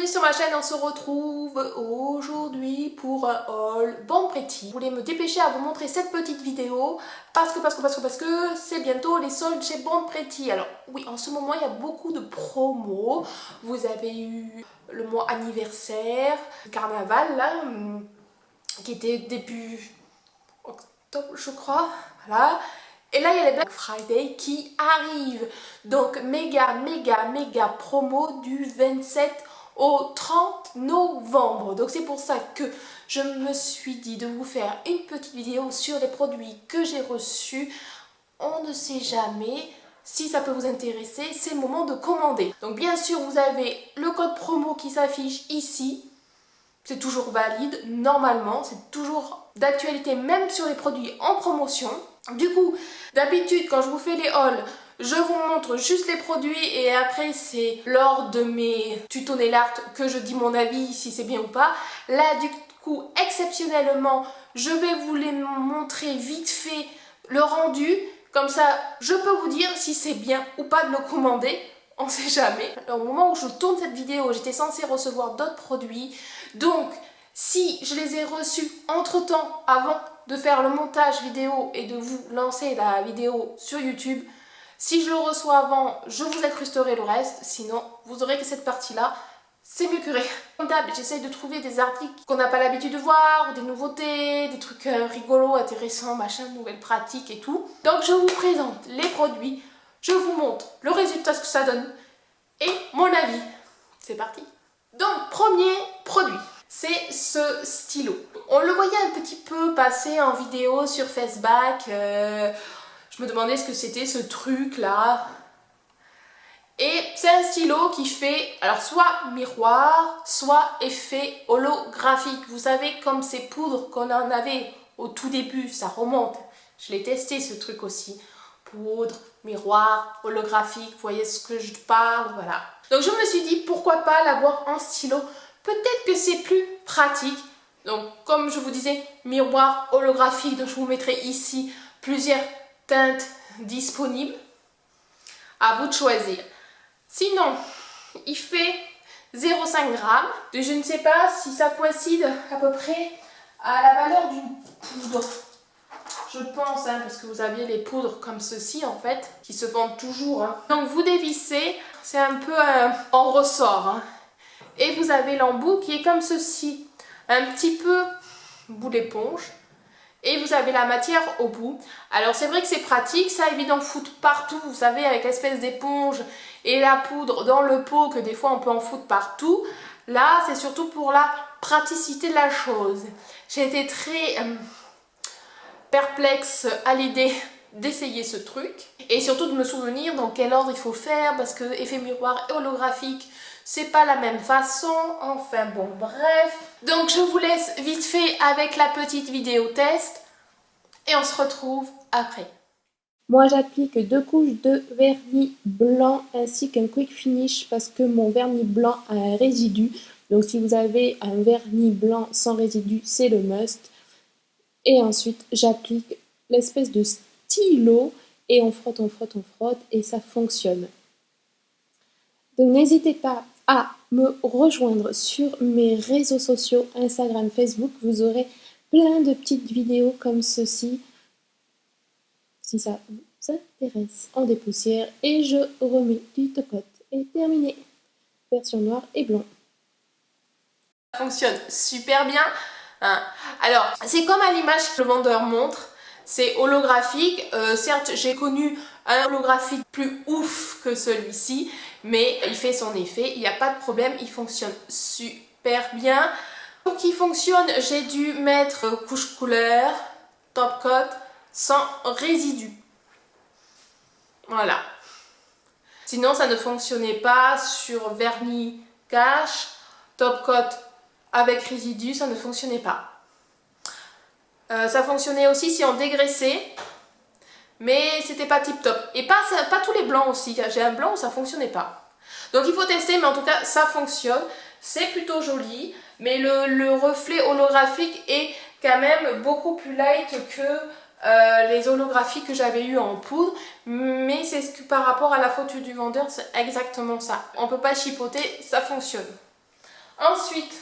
bienvenue sur ma chaîne. On se retrouve aujourd'hui pour un haul Bon Pretty. Je voulais me dépêcher à vous montrer cette petite vidéo parce que c'est bientôt les soldes chez Bon Pretty. Alors oui, en ce moment il y a beaucoup de promos. Vous avez eu le mois anniversaire, le carnaval là, qui était début octobre je crois, voilà. Et là il y a les Black Friday qui arrivent. Donc méga promo du 27 au 30 novembre. Donc c'est pour ça que je me suis dit de vous faire une petite vidéo sur les produits que j'ai reçus. On ne sait jamais. Si ça peut vous intéresser, c'est le moment de commander. Donc bien sûr vous avez le code promo qui s'affiche ici. C'est toujours valide, normalement, c'est toujours d'actualité, même sur les produits en promotion. Du coup, d'habitude, quand je vous fais les hauls, je vous montre juste les produits et après, c'est lors de mes tutos nail art que je dis mon avis, si c'est bien ou pas. Là, du coup, exceptionnellement, je vais vous les montrer vite fait le rendu. Comme ça, je peux vous dire si c'est bien ou pas de le commander. On ne sait jamais. Alors, au moment où je tourne cette vidéo, j'étais censée recevoir d'autres produits. Donc, si je les ai reçus entre-temps, avant de faire le montage vidéo et de vous lancer la vidéo sur YouTube, si je le reçois avant, je vous incrusterai le reste. Sinon, vous aurez que cette partie-là. C'est mieux que rien. Comme d'hab, j'essaye de trouver des articles qu'on n'a pas l'habitude de voir, ou des nouveautés, des trucs rigolos, intéressants, machin, nouvelles pratiques et tout. Donc, je vous présente les produits. Je vous montre le résultat, ce que ça donne et mon avis. C'est parti. Donc, premier produit, c'est ce stylo. On le voyait un petit peu passer en vidéo sur Facebook. Je me demandais ce que c'était ce truc là. Et c'est un stylo qui fait alors soit miroir, soit effet holographique. Vous savez, comme ces poudres qu'on en avait au tout début, ça remonte. Je l'ai testé ce truc aussi. Poudre, miroir, holographique, vous voyez ce que je parle, voilà. Donc je me suis dit pourquoi pas l'avoir en stylo. Peut-être que c'est plus pratique. Donc comme je vous disais, miroir holographique, donc je vous mettrai ici plusieurs teintes disponibles. À vous de choisir. Sinon, il fait 0,5 g. Je ne sais pas si ça coïncide à peu près à la valeur d'une poudre. Je pense, hein, parce que vous aviez les poudres comme ceci en fait, qui se vendent toujours. Hein. Donc vous dévissez, c'est un peu en ressort. Hein. Et vous avez l'embout qui est comme ceci, un petit peu boule éponge. Et vous avez la matière au bout. Alors c'est vrai que c'est pratique, ça évite d'en foutre partout, vous savez, avec l'espèce d'éponge et la poudre dans le pot, que des fois on peut en foutre partout. Là, c'est surtout pour la praticité de la chose. J'ai été très perplexe à l'idée d'essayer ce truc et surtout de me souvenir dans quel ordre il faut faire parce que effet miroir et holographique c'est pas la même façon, enfin bon bref. Donc je vous laisse vite fait avec la petite vidéo test et on se retrouve après. Moi j'applique 2 couches de vernis blanc ainsi qu'un quick finish parce que mon vernis blanc a un résidu. Donc si vous avez un vernis blanc sans résidu, c'est le must. Et ensuite, j'applique l'espèce de stylo et on frotte et ça fonctionne. Donc n'hésitez pas à me rejoindre sur mes réseaux sociaux, Instagram, Facebook. Vous aurez plein de petites vidéos comme ceci, si ça vous intéresse, en dépoussière. Et je remets du top-coat. Et terminé. Version noire et blanc. Ça fonctionne super bien. Hein. Alors, c'est comme à l'image que le vendeur montre, c'est holographique. Certes, j'ai connu un holographique plus ouf que celui-ci, mais il fait son effet, il n'y a pas de problème, il fonctionne super bien. Pour qu'il fonctionne, j'ai dû mettre couche couleur, top coat, sans résidu. Voilà. Sinon, ça ne fonctionnait pas sur vernis cache, top coat avec résidu, ça ne fonctionnait pas. Ça fonctionnait aussi si on dégraissait, mais c'était pas tip top. Et pas tous les blancs aussi. J'ai un blanc où ça fonctionnait pas. Donc il faut tester, mais en tout cas ça fonctionne. C'est plutôt joli, mais le reflet holographique est quand même beaucoup plus light que les holographiques que j'avais eu en poudre. Mais c'est ce que par rapport à la photo du vendeur, c'est exactement ça. On peut pas chipoter, ça fonctionne. Ensuite,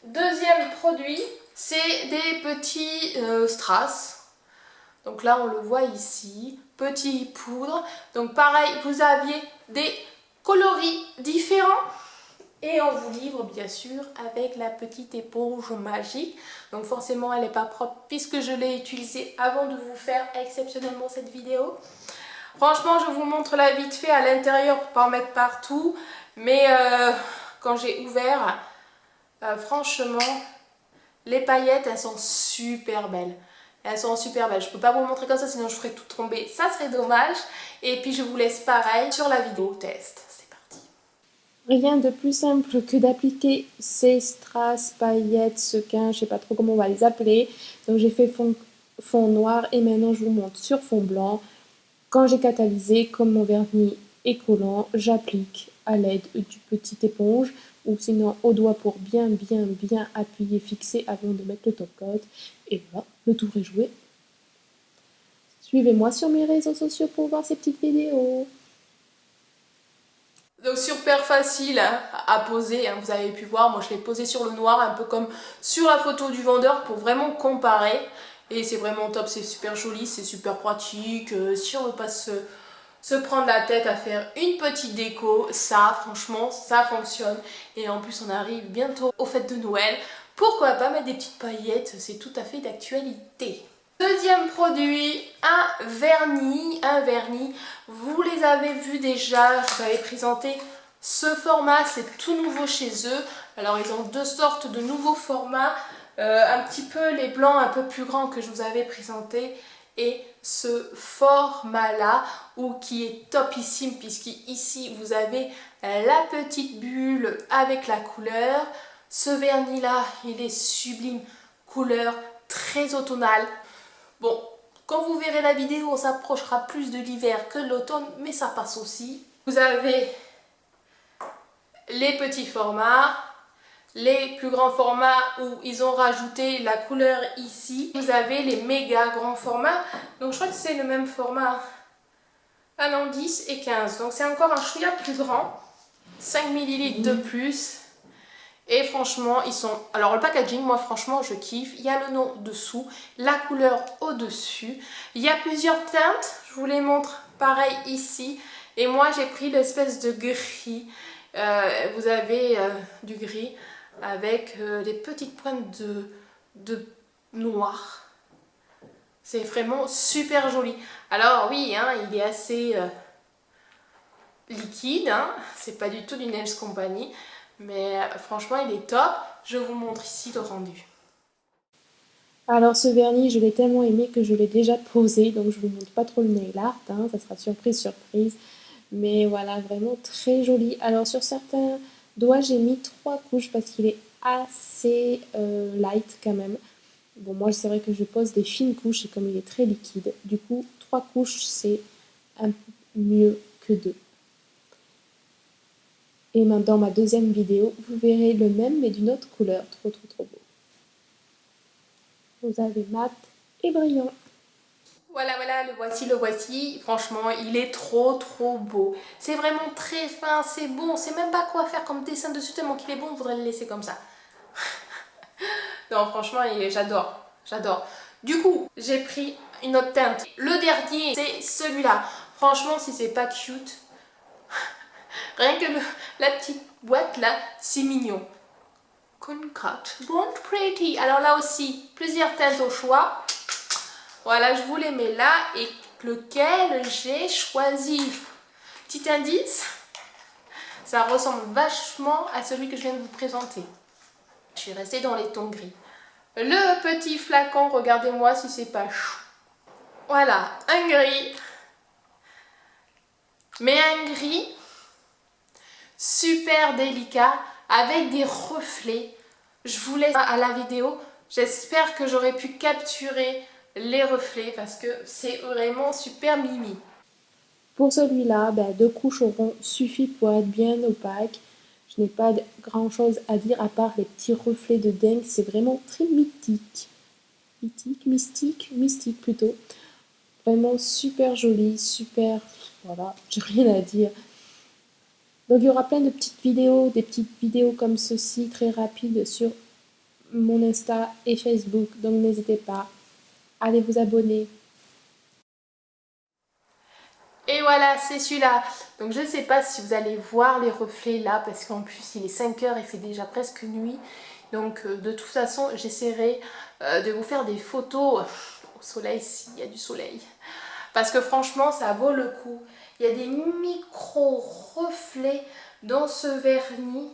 deuxième produit, c'est des petits strass. Donc là, on le voit ici, petits poudres. Donc pareil, vous aviez des coloris différents. Et on vous livre bien sûr avec la petite éponge magique. Donc forcément elle n'est pas propre puisque je l'ai utilisée avant de vous faire exceptionnellement cette vidéo. Franchement je vous montre la vite fait à l'intérieur pour pas en mettre partout. Mais quand j'ai ouvert, franchement les paillettes elles sont super belles. Elles sont super belles. Je peux pas vous montrer comme ça sinon je ferais tout tomber. Ça serait dommage. Et puis je vous laisse pareil sur la vidéo test. Rien de plus simple que d'appliquer ces strass, paillettes, sequins, je sais pas trop comment on va les appeler. Donc j'ai fait fond noir et maintenant je vous montre sur fond blanc. Quand j'ai catalysé, comme mon vernis est collant, j'applique à l'aide du petit éponge ou sinon au doigt pour bien appuyer, fixer avant de mettre le top coat. Et voilà, le tour est joué. Suivez-moi sur mes réseaux sociaux pour voir ces petites vidéos. Donc super facile hein, à poser, hein, vous avez pu voir, moi je l'ai posé sur le noir un peu comme sur la photo du vendeur pour vraiment comparer. Et c'est vraiment top, c'est super joli, c'est super pratique, si on ne veut pas se prendre la tête à faire une petite déco, ça franchement ça fonctionne. Et en plus on arrive bientôt aux fêtes de Noël, pourquoi pas mettre des petites paillettes, c'est tout à fait d'actualité. Deuxième produit, un vernis. Vous les avez vus déjà, je vous avais présenté ce format, c'est tout nouveau chez eux. Alors ils ont deux sortes de nouveaux formats, un petit peu les blancs un peu plus grands que je vous avais présenté et ce format là qui est topissime puisqu'ici vous avez la petite bulle avec la couleur. Ce vernis là il est sublime, couleur très automnale. Bon, quand vous verrez la vidéo, on s'approchera plus de l'hiver que de l'automne, mais ça passe aussi. Vous avez les petits formats, les plus grands formats où ils ont rajouté la couleur ici. Vous avez les méga grands formats, donc je crois que c'est le même format. Ah non, 10 et 15, donc c'est encore un chouïa plus grand, 5 ml de plus. Et franchement, ils sont... Alors le packaging, moi franchement, je kiffe. Il y a le nom dessous, la couleur au-dessus. Il y a plusieurs teintes, je vous les montre pareil ici. Et moi, j'ai pris l'espèce de gris. Vous avez du gris avec des petites pointes de noir. C'est vraiment super joli. Alors oui, hein, il est assez liquide. Hein. C'est pas du tout du Nails Company. Mais franchement il est top, je vous montre ici le rendu. Alors ce vernis je l'ai tellement aimé que je l'ai déjà posé, donc je vous montre pas trop le nail art, hein, ça sera surprise. Mais voilà, vraiment très joli. Alors sur certains doigts j'ai mis 3 couches parce qu'il est assez light quand même. Bon moi c'est vrai que je pose des fines couches et comme il est très liquide, du coup 3 couches c'est un peu mieux que 2. Et dans ma deuxième vidéo, vous verrez le même mais d'une autre couleur. Trop beau. Vous avez mat et brillant. Voilà, le voici. Franchement, il est trop beau. C'est vraiment très fin, c'est bon. On sait même pas quoi faire comme dessin dessus tellement qu'il est bon, on voudrait le laisser comme ça. Non, franchement, j'adore. Du coup, j'ai pris une autre teinte. Le dernier, c'est celui-là. Franchement, si c'est pas cute... Rien que la petite boîte là, c'est mignon. Concat Born Pretty. Alors là aussi, plusieurs teintes au choix. Voilà, je vous les mets là. Et lequel j'ai choisi? Petit indice, ça ressemble vachement à celui que je viens de vous présenter. Je suis restée dans les tons gris. Le petit flacon, regardez-moi si c'est pas chou. Voilà, un gris. Mais un gris super délicat avec des reflets. Je vous laisse à la vidéo. J'espère que j'aurai pu capturer les reflets parce que c'est vraiment super mimi. Pour celui-là, 2 couches auront suffi pour être bien opaque. Je n'ai pas grand chose à dire à part les petits reflets de dingue. C'est vraiment très mystique plutôt. Vraiment super joli, super... Voilà, j'ai rien à dire. Donc il y aura plein de petites vidéos, des petites vidéos comme ceci, très rapides sur mon Insta et Facebook. Donc n'hésitez pas, allez vous abonner. Et voilà, c'est celui-là. Donc je ne sais pas si vous allez voir les reflets là, parce qu'en plus il est 5 heures, il fait déjà presque nuit. Donc de toute façon, j'essaierai de vous faire des photos au soleil s'il y a du soleil. Parce que franchement, ça vaut le coup. Il y a des micro-reflets dans ce vernis.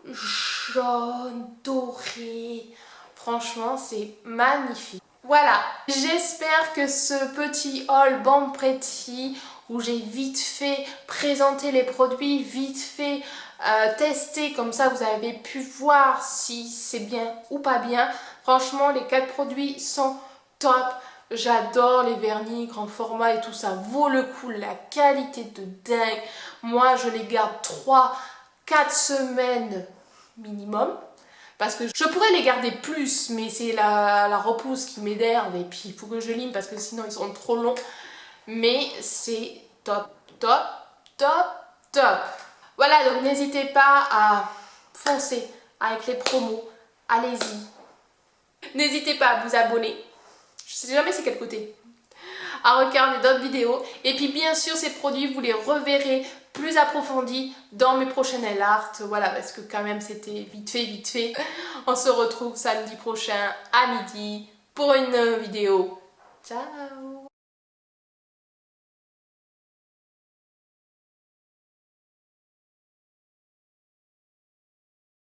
Jaune, doré. Franchement, c'est magnifique. Voilà, j'espère que ce petit haul Bon Pretty où j'ai vite fait présenter les produits, vite fait tester, comme ça vous avez pu voir si c'est bien ou pas bien. Franchement, les 4 produits sont top. J'adore les vernis grand format et tout ça vaut le coup, la qualité de dingue. Moi, je les garde 3-4 semaines minimum. Parce que je pourrais les garder plus, mais c'est la repousse qui m'énerve et puis il faut que je lime parce que sinon ils sont trop longs. Mais c'est top, top, top, top. Voilà, donc n'hésitez pas à foncer avec les promos. Allez-y. N'hésitez pas à vous abonner. Je sais jamais c'est quel côté. À regarder d'autres vidéos. Et puis bien sûr, ces produits, vous les reverrez plus approfondis dans mes prochaines nail art. Voilà, parce que quand même, c'était vite fait, vite fait. On se retrouve samedi prochain à midi pour une vidéo. Ciao!